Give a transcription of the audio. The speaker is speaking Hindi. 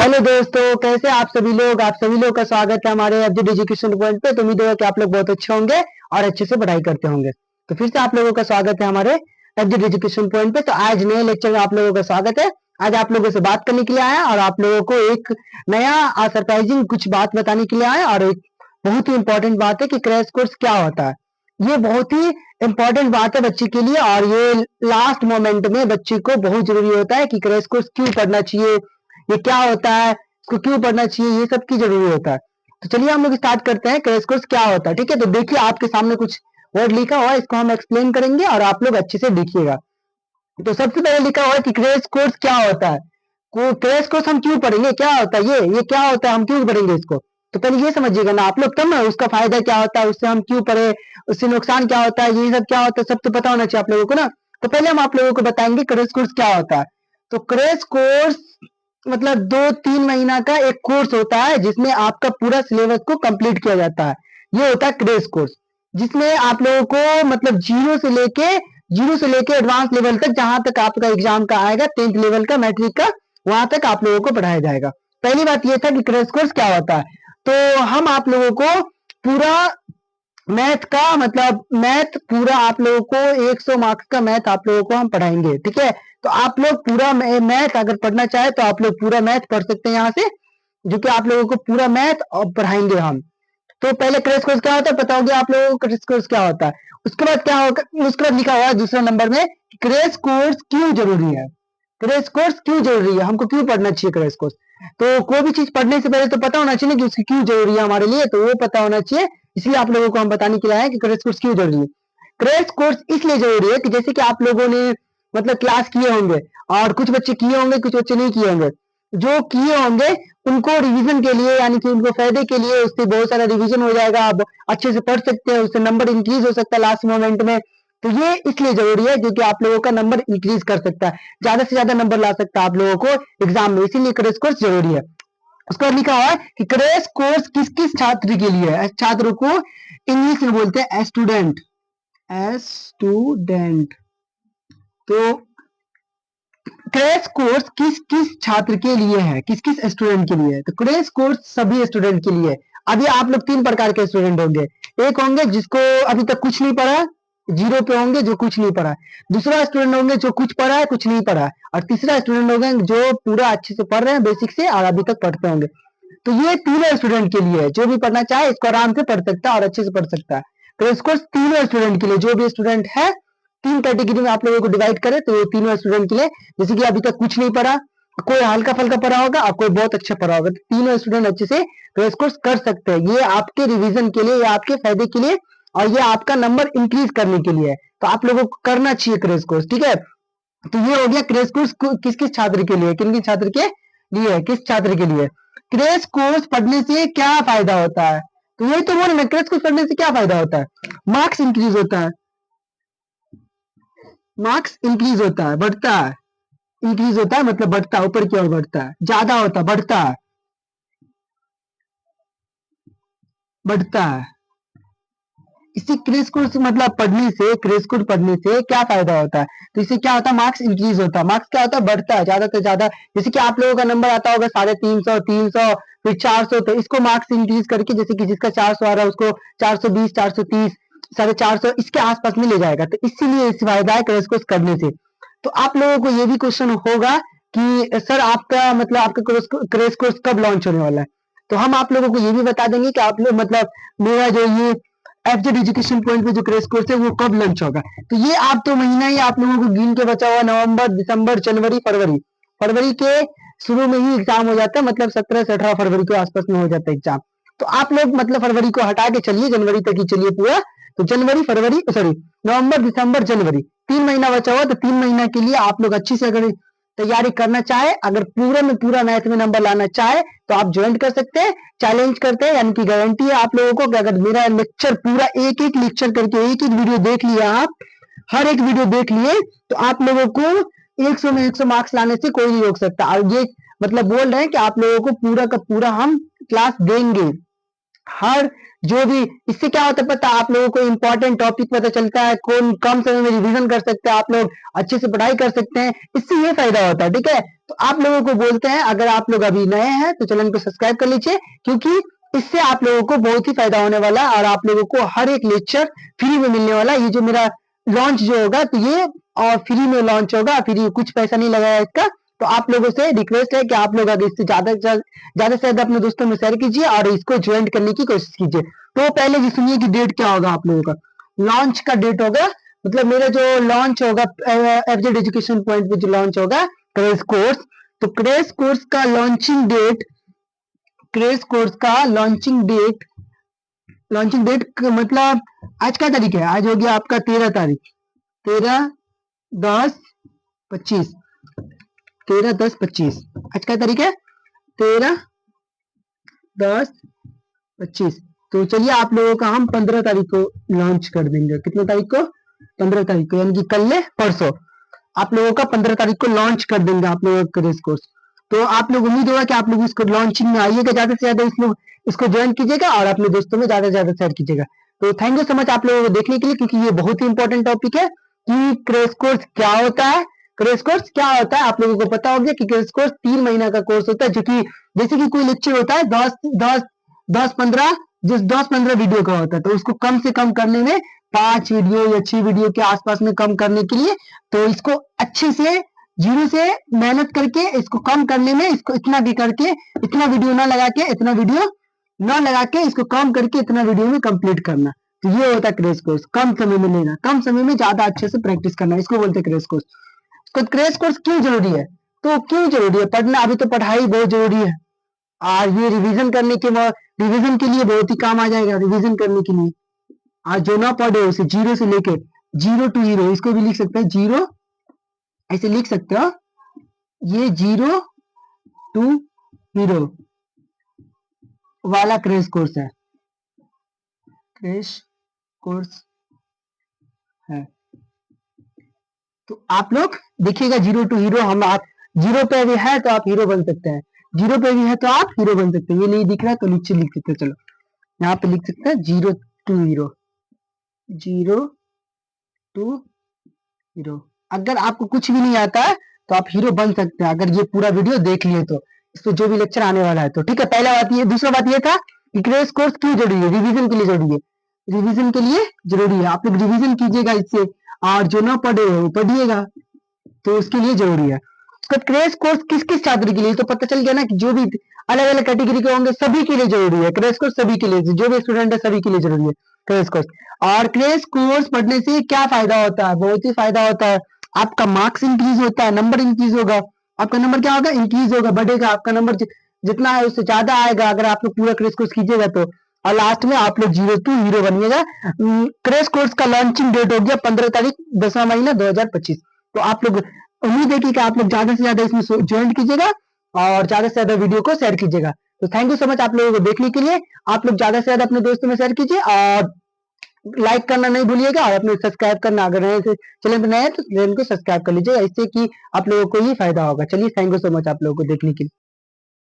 हेलो दोस्तों, कैसे आप सभी लोग का स्वागत है हमारे अपडेट एजुकेशन पॉइंट पे। तो उम्मीद है कि आप लोग बहुत अच्छे होंगे और अच्छे से पढ़ाई करते होंगे। तो फिर से आप लोगों का स्वागत है हमारे अपडेट एजुकेशन पॉइंट पे। तो आज नए लेक्चर में आप लोगों का स्वागत है। आज आप लोगों से बात करने के लिए आया और आप लोगों को एक नया सरप्राइजिंग कुछ बात बताने के लिए आया। और एक बहुत ही इंपॉर्टेंट बात है कि क्रैश कोर्स क्या होता है। ये बहुत ही इंपॉर्टेंट बात है बच्चे के लिए, और ये लास्ट मोमेंट में बच्चे को बहुत जरूरी होता है कि क्रैश कोर्स क्यों पढ़ना चाहिए, ये क्या होता है, इसको क्यों पढ़ना चाहिए, ये सब की जरूरी होता है। तो चलिए हम लोग स्टार्ट करते हैं क्रैश कोर्स क्या होता है। ठीक है, तो देखिए आपके सामने कुछ वर्ड लिखा हुआ है, इसको हम एक्सप्लेन करेंगे और आप लोग अच्छे से लिखिएगा। तो सबसे पहले लिखा हुआ है कि क्रैश कोर्स क्या होता है। क्रैश कोर्स हम क्यों पढ़ेंगे, क्या होता है ये क्या होता है, हम क्यों पढ़ेंगे इसको। तो पहले ये समझिएगा ना आप लोग, तब ना उसका फायदा क्या होता है, उससे हम क्यों पढ़े, उससे नुकसान क्या होता है, ये सब क्या होता है, सब तो पता होना चाहिए आप लोगों को ना। तो पहले हम आप लोगों को बताएंगे क्रैश कोर्स क्या होता है। तो क्रैश कोर्स मतलब 2-3 महीना का एक कोर्स होता है जिसमें आपका पूरा सिलेबस को कंप्लीट किया जाता है। ये होता है क्रैश कोर्स, जिसमें आप लोगों को मतलब जीरो से लेके एडवांस लेवल तक, जहां तक आपका एग्जाम का आएगा 10th लेवल का, मैट्रिक का, वहां तक आप लोगों को पढ़ाया जाएगा। पहली बात ये था कि क्रैश कोर्स क्या होता है। तो हम आप लोगों को पूरा मैथ का मतलब मैथ पूरा आप लोगों को 100 मार्क्स का मैथ आप लोगों को हम पढ़ाएंगे। ठीक है, तो आप लोग पूरा मैथ अगर पढ़ना चाहे तो आप लोग पूरा मैथ पढ़ सकते हैं यहाँ से, जो कि आप लोगों को पूरा मैथ और पढ़ाएंगे हम। तो पहले क्रैश कोर्स क्या होता है पता हो गया आप लोगों को, क्रैश कोर्स क्या होता है। उसके बाद क्या होगा, उसके बाद लिखा हुआ है दूसरा नंबर में, क्रैश कोर्स क्यों जरूरी है। क्रैश कोर्स क्यों जरूरी है, हमको क्यों पढ़ना चाहिए क्रैश कोर्स। तो कोई भी चीज पढ़ने से पहले तो पता होना चाहिए ना कि उसकी क्यों जरूरी है हमारे लिए, तो वो पता होना चाहिए। इसलिए आप लोगों को हम बताने के लिए आए कि क्रैश कोर्स क्यों जरूरी है। क्रैश कोर्स इसलिए जरूरी है कि जैसे कि आप लोगों ने मतलब क्लास किए होंगे, और कुछ बच्चे किए होंगे, कुछ बच्चे नहीं किए होंगे। जो किए होंगे उनको रिवीजन के लिए, यानी कि उनको फायदे के लिए, उससे बहुत सारा रिवीजन हो जाएगा, आप अच्छे से पढ़ सकते हैं, उससे नंबर इंक्रीज हो सकता है लास्ट मोमेंट में। तो ये इसलिए जरूरी है क्योंकि आप लोगों का नंबर इंक्रीज कर सकता है, ज्यादा से ज्यादा नंबर ला सकता है आप लोगों को एग्जाम में, इसीलिए क्रैश कोर्स जरूरी है। उसके बाद लिखा हुआ है कि क्रैश कोर्स किस किस छात्र के लिए है। छात्र को इंग्लिश में बोलते हैं स्टूडेंट, स्टूडेंट। तो क्रैश कोर्स किस किस छात्र के लिए है, किस किस स्टूडेंट के लिए है। तो क्रैश कोर्स सभी स्टूडेंट के लिए है। अभी आप लोग 3 प्रकार के स्टूडेंट होंगे। एक होंगे जिसको अभी तक कुछ नहीं पढ़ा, जीरो पे होंगे जो कुछ नहीं पढ़ा। दूसरा स्टूडेंट होंगे जो कुछ पढ़ा है, कुछ नहीं पढ़ा। और तीसरा स्टूडेंट होंगे जो पूरा अच्छे से पढ़ रहे हैं बेसिक से और अभी तक पढ़ते होंगे। तो ये तीनों स्टूडेंट के लिए है, जो भी पढ़ना चाहे इसको आराम से पढ़ सकता है और अच्छे से पढ़ सकता है। क्रैश कोर्स तीनों स्टूडेंट के लिए, जो भी स्टूडेंट है, 3 कैटेगरी में आप लोगों को डिवाइड करें तो ये तीनों स्टूडेंट के लिए, जैसे कि अभी तक कुछ नहीं पढ़ा, कोई हल्का फल्का पढ़ा होगा और कोई बहुत अच्छा पढ़ा होगा, तो तीनों स्टूडेंट अच्छे से क्रैश कोर्स कर सकते हैं। ये आपके रिवीजन के लिए, ये आपके फायदे के लिए, और ये आपका नंबर इंक्रीज करने के लिए है। तो आप लोगों को करना चाहिए क्रैश कोर्स। ठीक है, तो ये हो गया क्रैश कोर्स किस किस छात्र के लिए, किन किन छात्र के लिए, किस छात्र के लिए। क्रैश कोर्स पढ़ने से क्या फायदा होता है, तो यही तो बोल रहे हैं, क्रैश कोर्स पढ़ने से क्या फायदा होता है। मार्क्स इंक्रीज होता है, मार्क्स इंक्रीज होता है, बढ़ता है। इंक्रीज होता है मतलब बढ़ता है, ऊपर की ओर बढ़ता है, ज्यादा होता है, बढ़ता है, बढ़ता है। इसी क्रैश कोर्स मतलब पढ़ने से, क्रैश कोर्स पढ़ने से क्या फायदा होता है। तो इससे क्या होता है, मार्क्स इंक्रीज होता है। मार्क्स क्या होता है, बढ़ता है, ज्यादा से ज्यादा। जैसे कि आप लोगों का नंबर आता होगा 350, 300, फिर 400, तो इसको मार्क्स इंक्रीज करके, जैसे कि जिसका 400 आ रहा है उसको 420, 430, 450 इसके आसपास में ले जाएगा। तो इसीलिए इस फायदा है क्रैश कोर्स करने से। तो आप लोगों को ये भी क्वेश्चन होगा कि सर आपका मतलब आपका क्रैश कोर्स कब लॉन्च होने वाला है। तो हम आप लोगों को ये भी बता देंगे कि आप लोग मतलब मेरा जो ये एफजेड एजुकेशन पॉइंट पे जो क्रैश कोर्स है वो कब लॉन्च होगा। तो ये आप तो महीना ही आप लोगों को गिन के बचा हुआ, नवंबर, दिसंबर, जनवरी, फरवरी। फरवरी के शुरू में ही एग्जाम हो जाता है, मतलब 17 से 18 फरवरी के आसपास में हो जाता है एग्जाम। तो आप लोग मतलब फरवरी को हटा के चलिए, जनवरी तक ही चलिए पूरा। तो जनवरी, फरवरी, सॉरी, नवंबर, दिसंबर, जनवरी, 3 महीना बचा हुआ। तो 3 महीना के लिए आप लोग अच्छी से अगर तैयारी करना चाहे, अगर पूरे में पूरा मैथ में नंबर लाना चाहे, तो आप ज्वाइन कर सकते हैं। चैलेंज करते हैं, यानी कि गारंटी है आप लोगों को कि अगर मेरा लेक्चर पूरा एक एक लेक्चर करके, एक एक वीडियो देख लिया, आप हर एक वीडियो देख लिए, तो आप लोगों को 100 में 100 मार्क्स लाने से कोई नहीं रोक सकता। और ये मतलब बोल रहे हैं कि आप लोगों को पूरा का पूरा हम क्लास देंगे, हर जो भी इससे क्या होता है पता है, आप लोगों को इंपॉर्टेंट टॉपिक पता चलता है, कौन कम समय में रिवीजन कर सकते हैं, आप लोग अच्छे से पढ़ाई कर सकते हैं, इससे ये फायदा होता है। ठीक है, तो आप लोगों को बोलते हैं अगर आप लोग अभी नए हैं तो चैनल को सब्सक्राइब कर लीजिए, क्योंकि इससे आप लोगों को बहुत ही फायदा होने वाला है और आप लोगों को हर एक लेक्चर फ्री में मिलने वाला है। ये जो मेरा लॉन्च जो होगा तो ये और फ्री में लॉन्च होगा, फ्री, कुछ पैसा नहीं लगाया इसका। तो आप लोगों से रिक्वेस्ट है कि आप लोग अगर इससे ज्यादा से ज्यादा अपने दोस्तों में शेयर कीजिए और इसको ज्वाइन करने की कोशिश कीजिए। तो पहले जी सुनिए कि डेट क्या होगा आप लोगों का। लॉन्च का डेट होगा, मतलब मेरा जो लॉन्च होगा एफजेड एजुकेशन पॉइंट पे जो लॉन्च होगा क्रेश कोर्स, तो क्रेश कोर्स का लॉन्चिंग डेट, क्रेश कोर्स का लॉन्चिंग डेट मतलब आज क्या तारीख है, आज हो गया आपका 13 तारीख, 13/10/25, 13/10/25, आज क्या तारीख है, 13/10/25। तो चलिए आप लोगों का हम 15 तारीख को लॉन्च कर देंगे। कितने तारीख को, 15 तारीख को, यानी कि कल ने परसों आप लोगों का 15 तारीख को लॉन्च कर देंगे आप लोगों का क्रेश कोर्स। तो आप लोग उम्मीद होगा कि आप लोग इसको लॉन्चिंग में आइएगा, ज्यादा से ज्यादा इसको ज्वाइन कीजिएगा और अपने दोस्तों में ज्यादा से ज्यादा शेयर कीजिएगा। तो थैंक यू सो मच आप लोगों को देखने के लिए, क्योंकि ये बहुत ही इंपॉर्टेंट टॉपिक है कि क्रेश कोर्स क्या होता है। क्रेश कोर्स क्या होता है आप लोगों को पता होगा कि क्रेश कोर्स 3 महीना का कोर्स होता है, जो कि जैसे कि कोई लेक्चर होता है 10-15 वीडियो का होता है, तो उसको कम से कम करने में 5 वीडियो या 6 वीडियो के आसपास में कम करने के लिए, तो इसको अच्छे से जीरो से मेहनत करके इसको कम करने में, इसको इतना भी करके, इतना वीडियो ना लगा के, इतना वीडियो ना लगा के इसको कम करके इतना वीडियो में कंप्लीट करना। तो ये होता है क्रेश कोर्स, कम समय में लेना, कम समय में ज्यादा अच्छे से प्रैक्टिस करना, इसको बोलते हैं क्रेश कोर्स। तो क्रेश कोर्स क्यों जरूरी है, तो क्यों जरूरी है पढ़ना, अभी तो पढ़ाई बहुत जरूरी है और ये रिवीजन के लिए बहुत ही काम आ जाएगा, रिवीजन करने के लिए। आज जो ना पढ़े उसे जीरो से लेके जीरो टू हीरो, इसको भी लिख सकते हैं जीरो, ऐसे लिख सकते हो, ये जीरो टू हीरो वाला क्रेश कोर्स है, क्रेश कोर्स है। तो आप लोग देखिएगा जीरो टू हीरो, हम आप जीरो पे भी है तो आप हीरो बन सकते हैं, जीरो पे भी है तो आप हीरो बन सकते हैं। ये नहीं दिख रहा है तो नीचे लिख सकते हैं, चलो यहाँ पे लिख सकते हैं zero to hero, zero to hero. अगर आपको कुछ भी नहीं आता है तो आप हीरो बन सकते हैं, अगर ये पूरा वीडियो देख लिए तो, इसमें जो भी लेक्चर आने वाला है तो। ठीक है, पहला बात ये। दूसरा बात ये था कि क्रेश कोर्स क्यों जरूरी है, रिवीजन के लिए जरूरी है, रिवीजन के लिए जरूरी है। आप लोग रिवीजन कीजिएगा इससे, और जो ना पढ़े वो पढ़िएगा, तो उसके लिए जरूरी है। उसका क्रेश कोर्स किस किस छात्र के लिए, तो पता चल गया ना कि जो भी अलग अलग कैटेगरी के होंगे सभी के लिए जरूरी है क्रेश कोर्स, सभी के लिए, जो भी स्टूडेंट है सभी के लिए जरूरी है क्रेश कोर्स। और क्रेश कोर्स पढ़ने से क्या फायदा होता है, बहुत ही फायदा होता है। आपका मार्क्स इंक्रीज होता है, नंबर इंक्रीज होगा, आपका नंबर क्या होगा, इंक्रीज होगा, बढ़ेगा, आपका नंबर जितना है उससे ज्यादा आएगा अगर आप लोग पूरा क्रेश कोर्स कीजिएगा तो। और लास्ट में आप लोग जीरो टू हीरो बनिएगा। क्रेश कोर्स का लॉन्चिंग डेट हो गया 15 तारीख 10वां महीना 2025। तो आप लोग उम्मीद है कि आप लोग ज्यादा से ज्यादा इसमें ज्वाइन कीजिएगा और ज्यादा से ज्यादा वीडियो को शेयर कीजिएगा। तो थैंक यू सो मच आप लोगों को देखने के लिए। आप लोग ज्यादा से ज्यादा अपने दोस्तों में शेयर कीजिए और लाइक करना नहीं भूलिएगा, और अपने सब्सक्राइब करना, अगर चैनल पर नए हैं तो चैनल को सब्सक्राइब कर लीजिएगा, इससे कि आप लोगों को ही फायदा होगा। चलिए, थैंक यू सो मच आप लोगों को देखने के लिए।